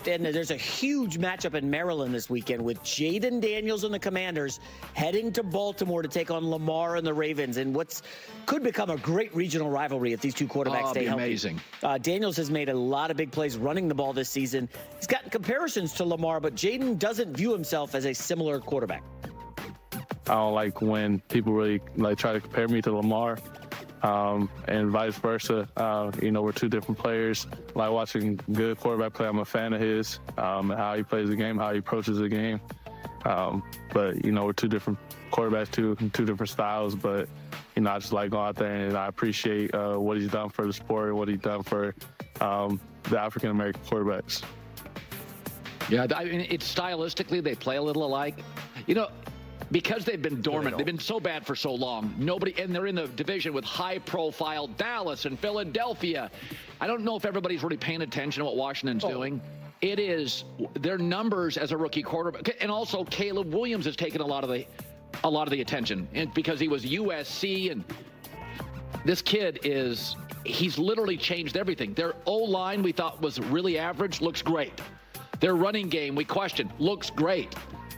And there's a huge matchup in Maryland this weekend with Jayden Daniels and the Commanders heading to Baltimore to take on Lamar and the Ravens in what's could become a great regional rivalry if these two quarterbacks stay healthy. Amazing. Daniels has made a lot of big plays running the ball this season. He's gotten comparisons to Lamar, but Jayden doesn't view himself as a similar quarterback. I don't like when people really try to compare me to Lamar. And vice versa. We're two different players. I like watching good quarterback play. I'm a fan of his, and how he plays the game, how he approaches the game. But we're two different quarterbacks, two different styles. But, I just like going out there, and I appreciate what he's done for the sport and what he's done for the African-American quarterbacks. Yeah, I mean, it's stylistically, they play a little alike. Because they've been dormant, they've been so bad for so long. And they're in the division with high-profile Dallas and Philadelphia. I don't know if everybody's really paying attention to what Washington's doing. It is their numbers as a rookie quarterback, and also Caleb Williams has taken a lot of the attention, and because he was USC, and this kid he's literally changed everything. Their O-line we thought was really average, looks great. Their running game we questioned, looks great.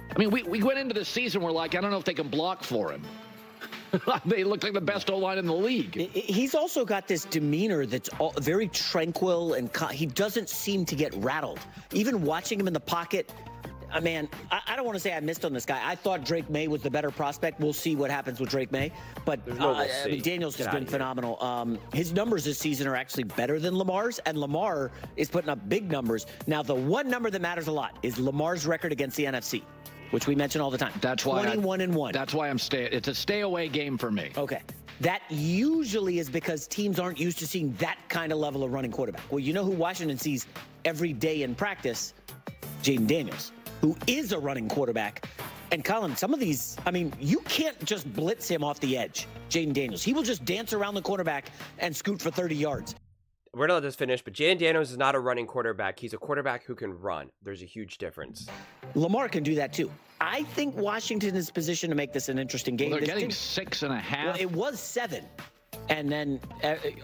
I mean, we went into the season, we're like, I don't know if they can block for him. They look like the best O-line in the league. He's also got this demeanor that's very tranquil, and he doesn't seem to get rattled. Even watching him in the pocket, man, I don't want to say I missed on this guy. I thought Drake May was the better prospect. We'll see what happens with Drake May. But Daniels has been phenomenal. His numbers this season are actually better than Lamar's, and Lamar is putting up big numbers. Now, the one number that matters a lot is Lamar's record against the NFC, which we mention all the time. That's why 21-1. That's why it's a stay-away game for me. Okay. That usually is because teams aren't used to seeing that kind of level of running quarterback. Well, you know who Washington sees every day in practice? Jayden Daniels, who is a running quarterback. And Colin, some of these, I mean, you can't just blitz him off the edge, Jayden Daniels. He will just dance around the quarterback and scoot for 30 yards. We're going to let this finish, but Jayden Daniels is not a running quarterback. He's a quarterback who can run. There's a huge difference. Lamar can do that too. I think Washington is positioned to make this an interesting game. Well, they're getting 6.5. Well, it was 7. And then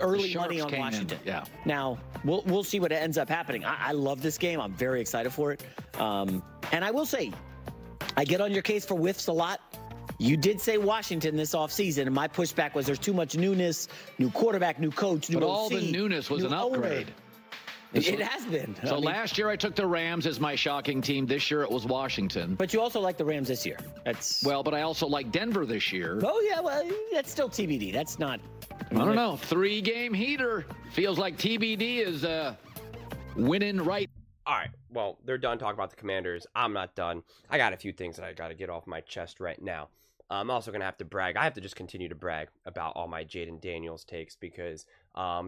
early money on Washington. Yeah. Now, we'll see what ends up happening. I love this game. I'm very excited for it. And I will say, I get on your case for whiffs a lot. You did say Washington this offseason, and my pushback was there's too much newness, new quarterback, new coach, new But OC, all the newness was an upgrade. It has been. So last year I took the Rams as my shocking team. This year it was Washington. But you also like the Rams this year. But I also like Denver this year. Oh, yeah, well, that's still TBD. That's not. I don't know. 3-game heater. Feels like TBD is winning right. All right, well, they're done talking about the Commanders. I'm not done. I got a few things that I got to get off my chest right now. I'm also going to have to brag. I have to just continue to brag about all my Jayden Daniels takes because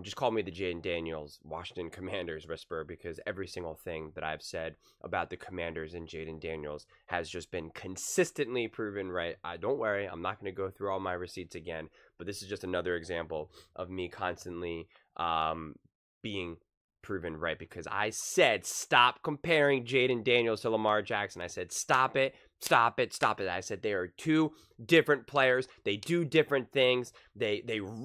just call me the Jayden Daniels Washington Commanders whisperer, because every single thing that I've said about the Commanders and Jayden Daniels has just been consistently proven right. Don't worry, I'm not going to go through all my receipts again, but this is just another example of me constantly being proven right, because I said stop comparing Jayden Daniels to Lamar Jackson. I said stop it. Stop it. Stop it. I said they are two different players. They do different things. They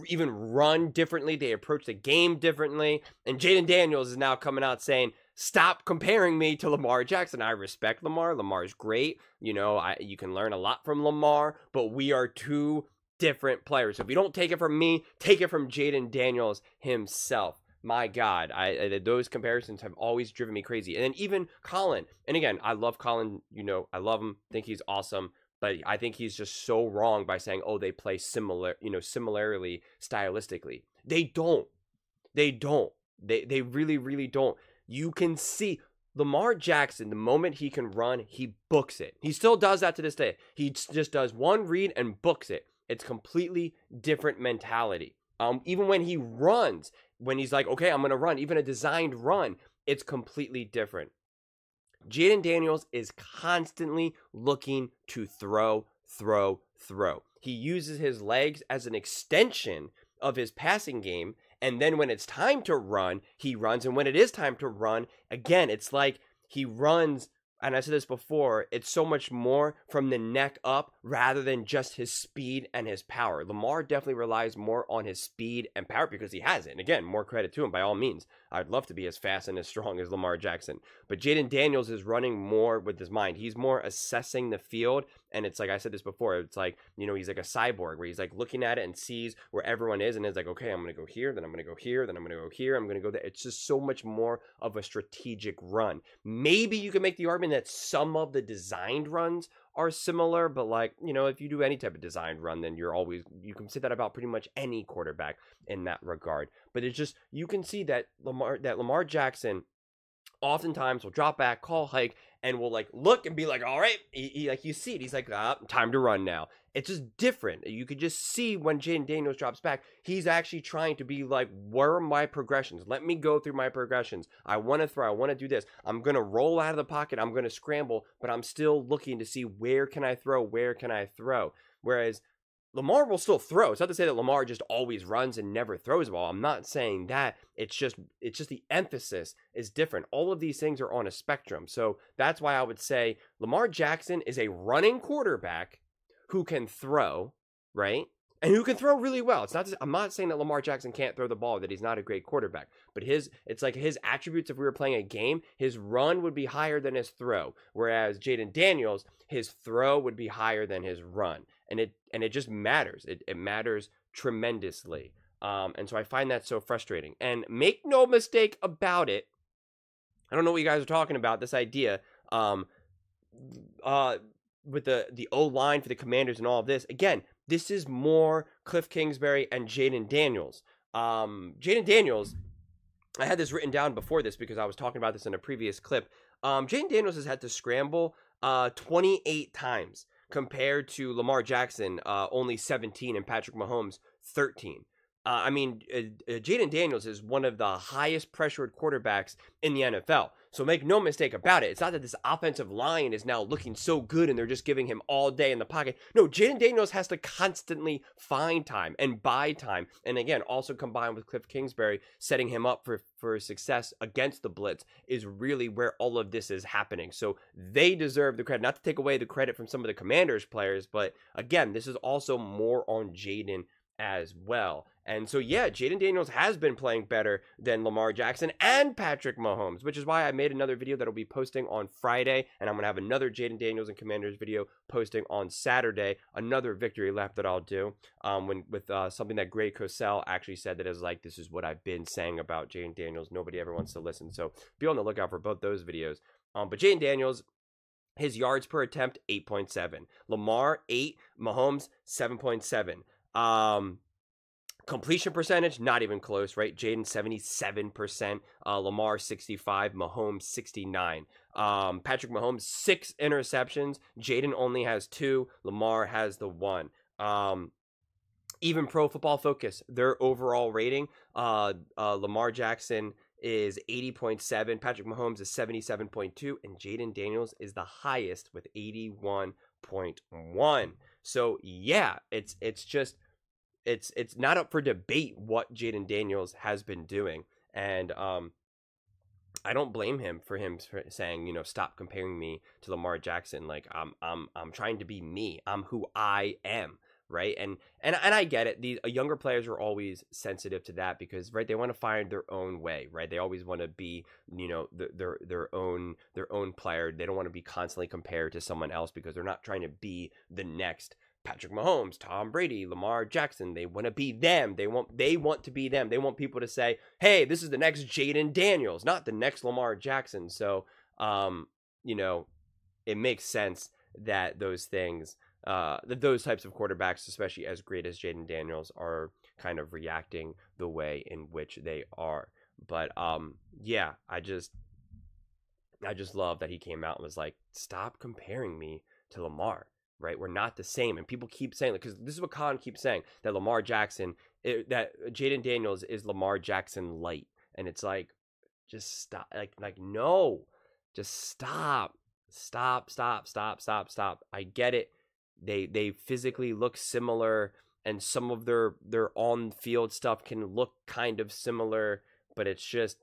even run differently. They approach the game differently. And Jayden Daniels is now coming out saying, stop comparing me to Lamar Jackson. I respect Lamar. Lamar's great. You can learn a lot from Lamar, but we are two different players. So if you don't take it from me, take it from Jayden Daniels himself. My God, those comparisons have always driven me crazy. And then even Colin, and again, I love Colin, I love him, think he's awesome, but I think he's just so wrong by saying, oh, they play similarly stylistically. They don't. They really, really don't. You can see Lamar Jackson, the moment he can run, he books it. He still does that to this day. He just does one read and books it. It's completely different mentality. Even when he runs, when he's like, okay, I'm going to run, even a designed run, it's completely different. Jayden Daniels is constantly looking to throw. He uses his legs as an extension of his passing game, and then when it's time to run, he runs, and when it is time to run, again, it's like he runs and I said this before, it's so much more from the neck up rather than just his speed and his power. Lamar definitely relies more on his speed and power because he has it. And again, more credit to him by all means. I'd love to be as fast and as strong as Lamar Jackson. But Jayden Daniels is running more with his mind. He's more assessing the field. And it's like I said this before, it's like, you know, he's like a cyborg where he's like looking at it and sees where everyone is and is like, okay, I'm going to go here, then I'm going to go here, then I'm going to go here, I'm going to go there. It's just so much more of a strategic run. Maybe you can make the argument that some of the designed runs are similar, but like, you know, if you do any type of designed run, then you can say that about pretty much any quarterback in that regard. But it's just, you can see that Lamar Jackson oftentimes will drop back, call hike, and will like look and be like, all right, he like, you see it, he's like, time to run now. It's just different. You could just see when Jayden Daniels drops back, he's actually trying to be like, where are my progressions? Let me go through my progressions. I want to throw, I want to do this. I'm going to roll out of the pocket, I'm going to scramble, but I'm still looking to see where can I throw, where can I throw? Whereas Lamar will still throw. It's not to say that Lamar just always runs and never throws the ball. I'm not saying that. It's just the emphasis is different. All of these things are on a spectrum. So that's why I would say Lamar Jackson is a running quarterback who can throw, right? And who can throw really well. I'm not saying that Lamar Jackson can't throw the ball, that he's not a great quarterback. But it's like his attributes, if we were playing a game, his run would be higher than his throw. Whereas Jayden Daniels, his throw would be higher than his run. And it just matters. It matters tremendously. And so I find that so frustrating. And make no mistake about it, I don't know what you guys are talking about, this idea with the O-line for the Commanders and all of this. Again, this is more Cliff Kingsbury and Jayden Daniels. Jayden Daniels, I had this written down before this because I was talking about this in a previous clip. Jayden Daniels has had to scramble 28 times compared to Lamar Jackson, only 17, and Patrick Mahomes, 13. I mean, Jayden Daniels is one of the highest pressured quarterbacks in the NFL. So make no mistake about it. It's not that this offensive line is now looking so good and they're just giving him all day in the pocket. No, Jayden Daniels has to constantly find time and buy time. And again, also combined with Cliff Kingsbury setting him up for success against the blitz is really where all of this is happening. So they deserve the credit. Not to take away the credit from some of the Commanders players, but again, this is also more on Jayden as well. And so, yeah, Jayden Daniels has been playing better than Lamar Jackson and Patrick Mahomes, which is why I made another video that'll be posting on Friday, and I'm going to have another Jayden Daniels and Commanders video posting on Saturday, another victory lap that I'll do with something that Greg Cosell actually said that is like, this is what I've been saying about Jayden Daniels. Nobody ever wants to listen, so be on the lookout for both those videos. But Jayden Daniels, his yards per attempt, 8.7. Lamar, 8. Mahomes, 7.7. Completion percentage, not even close, right? Jayden, 77%. Lamar, 65. Mahomes, 69. Patrick Mahomes, 6 interceptions. Jayden only has 2. Lamar has the 1. Even Pro Football Focus, their overall rating, Lamar Jackson is 80.7. Patrick Mahomes is 77.2. And Jayden Daniels is the highest with 81.1. So, yeah, it's just... It's not up for debate what Jayden Daniels has been doing, and I don't blame him for saying, you know, stop comparing me to Lamar Jackson. Like I'm trying to be me. I'm who I am, right? And I get it. These younger players are always sensitive to that because, right, they want to find their own way, right? They always want to be, you know, their own player. They don't want to be constantly compared to someone else because they're not trying to be the next Patrick Mahomes, Tom Brady, Lamar Jackson. They want to be them. They want to be them. They want people to say, hey, this is the next Jayden Daniels, not the next Lamar Jackson. So, you know, it makes sense that those things, that those types of quarterbacks, especially as great as Jayden Daniels, are kind of reacting the way in which they are. But, yeah, I just love that he came out and was like, stop comparing me to Lamar. Right, we're not the same, and people keep saying, because this is what Colin keeps saying, that Lamar Jackson, that Jayden Daniels is Lamar Jackson light, and it's like, just stop, like no, just stop. I get it. They physically look similar, and some of their on field stuff can look kind of similar, but it's just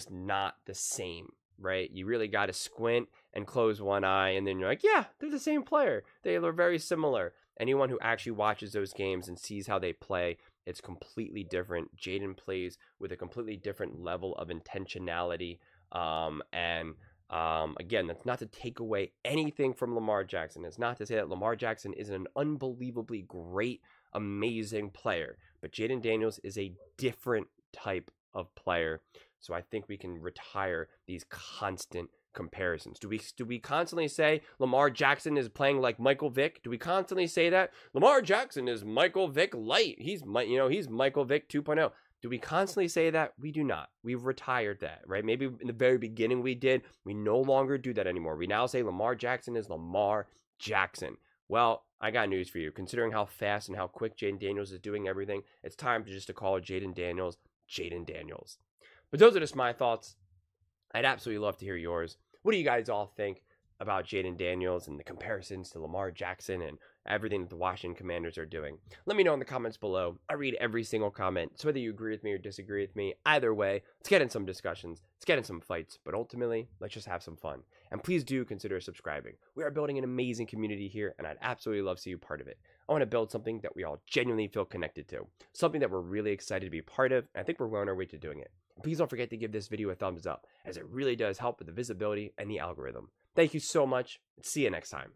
not the same. right? You really got to squint and close one eye, and then you're like, yeah, they're the same player. They are very similar. Anyone who actually watches those games and sees how they play, it's completely different. Jayden plays with a completely different level of intentionality. Again, that's not to take away anything from Lamar Jackson. It's not to say that Lamar Jackson is an unbelievably great, amazing player. But Jayden Daniels is a different type of player. So I think we can retire these constant comparisons. Do we constantly say Lamar Jackson is playing like Michael Vick? Do we constantly say that Lamar Jackson is Michael Vick light? He's Michael Vick 2.0. Do we constantly say that? We do not. We've retired that, right? Maybe in the very beginning we did. We no longer do that anymore. We now say Lamar Jackson is Lamar Jackson. Well, I got news for you. Considering how fast and how quick Jayden Daniels is doing everything, it's time to call Jayden Daniels Jayden Daniels. But those are just my thoughts. I'd absolutely love to hear yours. What do you guys all think about Jayden Daniels and the comparisons to Lamar Jackson and everything that the Washington Commanders are doing? Let me know in the comments below. I read every single comment, so whether you agree with me or disagree with me, either way, let's get in some discussions, let's get in some fights, but ultimately, let's just have some fun. And please do consider subscribing. We are building an amazing community here, and I'd absolutely love to see you part of it. I want to build something that we all genuinely feel connected to, something that we're really excited to be part of, and I think we're well on our way to doing it. Please don't forget to give this video a thumbs up, as it really does help with the visibility and the algorithm. Thank you so much, and see you next time.